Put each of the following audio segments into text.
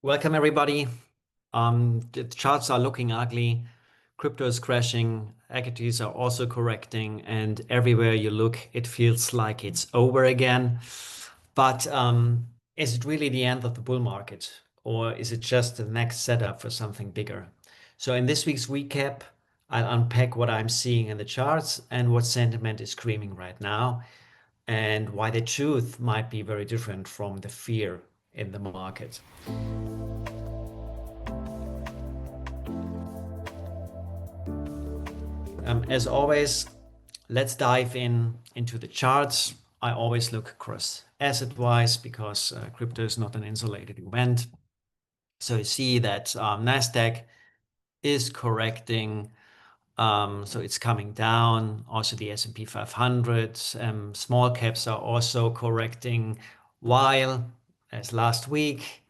Welcome, everybody. The charts are looking ugly. Crypto is crashing. Equities are also correcting. And everywhere you look, it feels like it's over again. But is it really the end of the bull market? Or is it just the next setup for something bigger? So, in this week's recap, I'll unpack what I'm seeing in the charts and what sentiment is screaming right now, and why the truth might be very different from the fear in the market. As always, let's dive into the charts. I always look across asset-wise because crypto is not an insulated event. So you see that Nasdaq is correcting, so it's coming down. Also, the S&P 500, small caps are also correcting. While, as last week,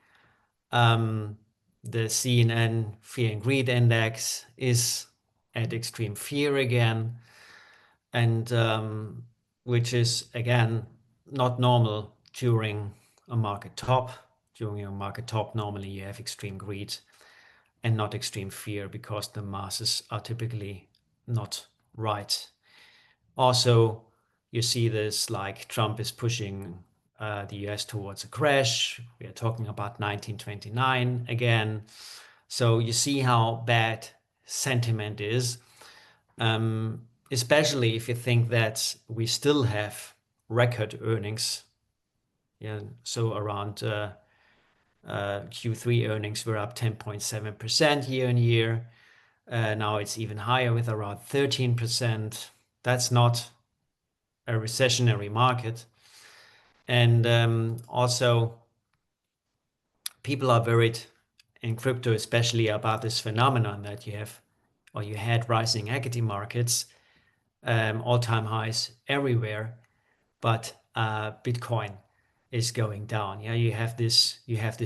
um, the CNN Fear and Greed Index is at extreme fear again, and which is again not normal during a market top. During a market top, normally you have extreme greed and not extreme fear because the masses are typically not right. Also, you see this like Trump is pushing the US towards a crash. We are talking about 1929 again. So you see how bad sentiment is. Especially if you think that we still have record earnings. Yeah, so around Q3 earnings were up 10.7% year on year. Now it's even higher with around 13%. That's not a recessionary market. And also, people are worried in crypto, especially about this phenomenon that you have or you had rising equity markets, all-time highs everywhere, but Bitcoin is going down. Yeah, you have this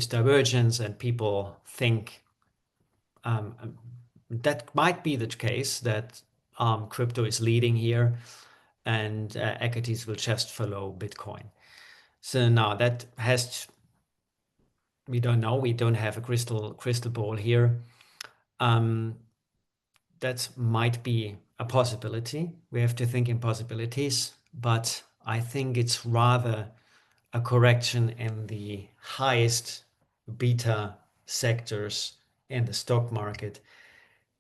divergence, and people think that might be the case that crypto is leading here, and equities will just follow Bitcoin. So now that has we don't know. We don't have a crystal ball here. Um, that might be a possibility. We have to think in possibilities, but I think it's rather a correction in the highest beta sectors in the stock market,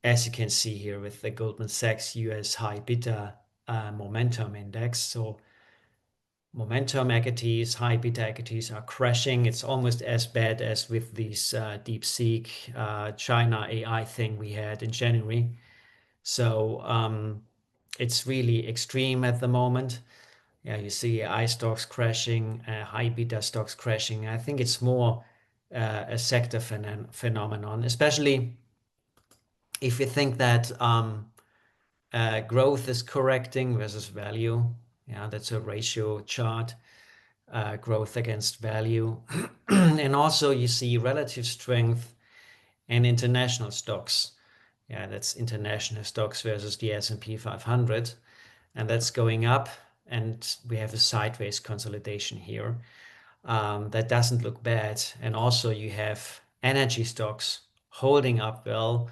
as you can see here with the Goldman Sachs US High Beta Momentum Index. So momentum equities, high beta equities are crashing. It's almost as bad as with these DeepSeek China AI thing we had in January. So it's really extreme at the moment. Yeah, you see AI stocks crashing, high beta stocks crashing. I think it's more a sector phenomenon, especially if you think that growth is correcting versus value. Yeah, that's a ratio chart, growth against value. And also you see relative strength in international stocks. Yeah, that's international stocks versus the S&P 500. And that's going up. And we have a sideways consolidation here. That doesn't look bad. And also you have energy stocks holding up well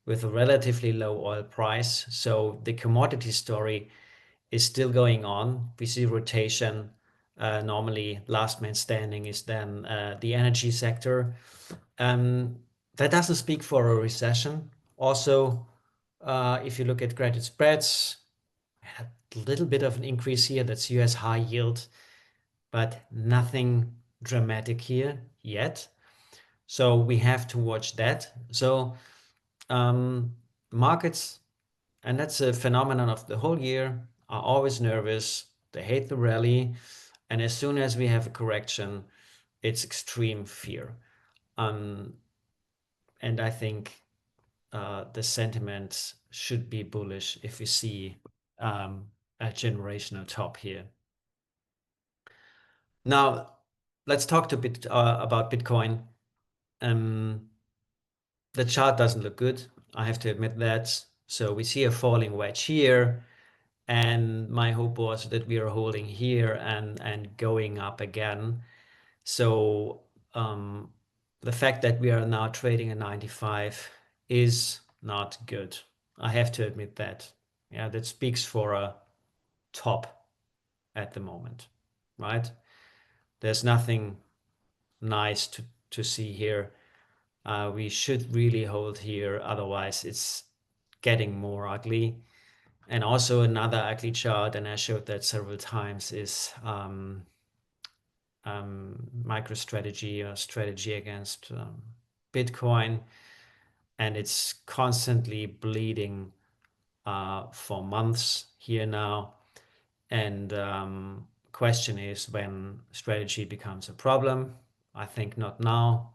with a relatively low oil price. So the commodity story is still going on. We see rotation. Normally, last man standing is then the energy sector. Um, that doesn't speak for a recession. Also, if you look at credit spreads, a little bit of an increase here. That's US high yield, but nothing dramatic here yet. So we have to watch that. So markets, and that's a phenomenon of the whole year, are always nervous. They hate the rally. And as soon as we have a correction, it's extreme fear. And I think the sentiment should be bullish if we see a generational top here. Now, let's talk about Bitcoin. The chart doesn't look good. I have to admit that. So we see a falling wedge here. And my hope was that we are holding here and going up again. So the fact that we are now trading at 95 is not good. I have to admit that. Yeah, that speaks for a top at the moment, right? There's nothing nice to see here. We should really hold here, otherwise it's getting more ugly. And also another ugly chart, and I showed that several times, is MicroStrategy or strategy against Bitcoin, and it's constantly bleeding for months here now. And question is when strategy becomes a problem. I think not now.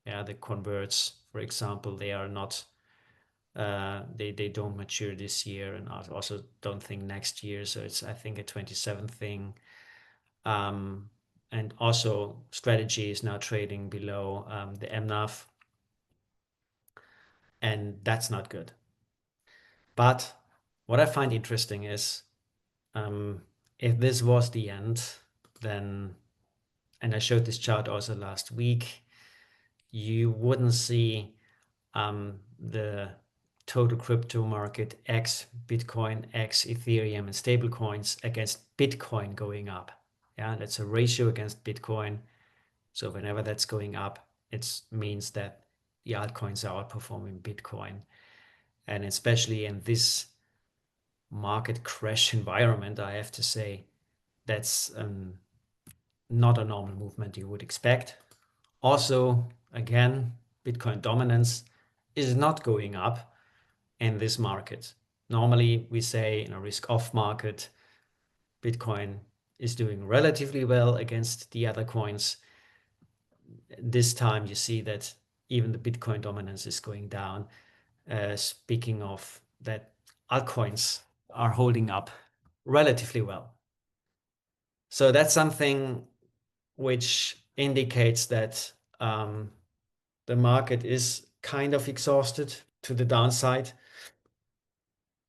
Yeah, the converts, for example, they are not. They don't mature this year, and I also don't think next year. So it's, I think, a 27 thing. And also strategy is now trading below the MNAV, and that's not good. But what I find interesting is if this was the end, then, and I showed this chart also last week, you wouldn't see the total crypto market X Bitcoin, X Ethereum, and stablecoins against Bitcoin going up. Yeah, that's a ratio against Bitcoin. So whenever that's going up, it means that the altcoins are outperforming Bitcoin. And especially in this market crash environment, I have to say, that's not a normal movement you would expect. Also, again, Bitcoin dominance is not going up in this market. Normally, we say in a risk-off market, Bitcoin is doing relatively well against the other coins. This time, you see that even the Bitcoin dominance is going down. Speaking of that, altcoins are holding up relatively well. So that's something which indicates that the market is kind of exhausted to the downside.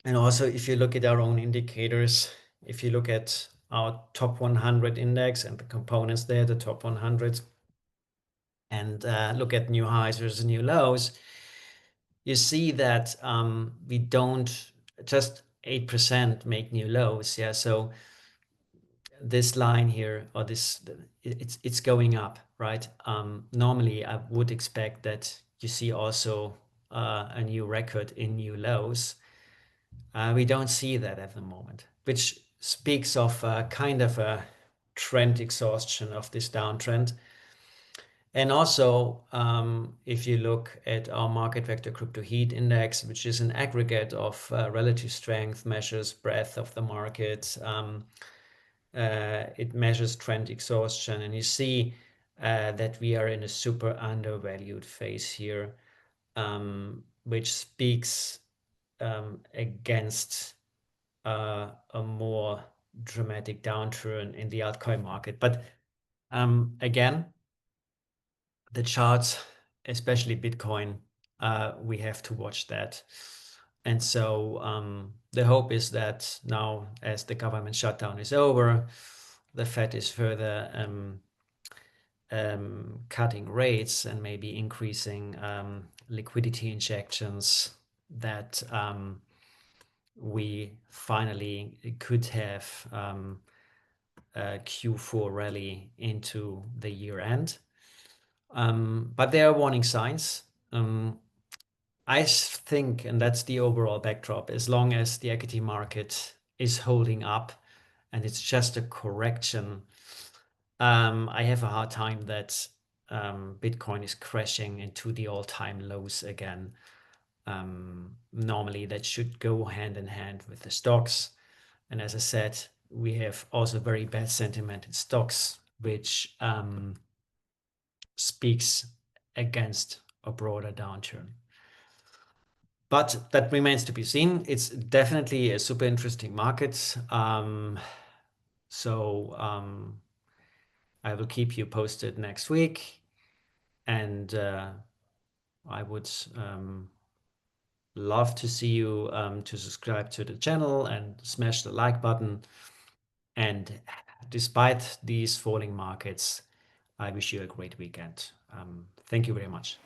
And also, if you look at our own indicators, if you look at our top 100 index and the components there, the top 100, and look at new highs versus new lows, you see that we don't, just 8% make new lows. Yeah, so this line here, or this, it's going up, right? Normally, I would expect that you see also a new record in new lows. We don't see that at the moment, which speaks of kind of a trend exhaustion of this downtrend. And also, if you look at our market vector crypto heat index, which is an aggregate of relative strength, measures breadth of the market, it measures trend exhaustion, and you see that we are in a super undervalued phase here, which speaks against a more dramatic downturn in the altcoin market. But again, the charts, especially Bitcoin, we have to watch that. And so the hope is that now, as the government shutdown is over, the Fed is further cutting rates and maybe increasing liquidity injections, that we finally could have a Q4 rally into the year end. But there are warning signs. I think, and that's the overall backdrop, as long as the equity market is holding up and it's just a correction, I have a hard time that Bitcoin is crashing into the all-time lows again. Normally, that should go hand in hand with the stocks. And as I said, we have also very bad sentiment in stocks, which speaks against a broader downturn. But that remains to be seen. It's definitely a super interesting market. So I will keep you posted next week. And I would love to see you to subscribe to the channel and smash the like button. And despite these falling markets, I wish you a great weekend. Thank you very much.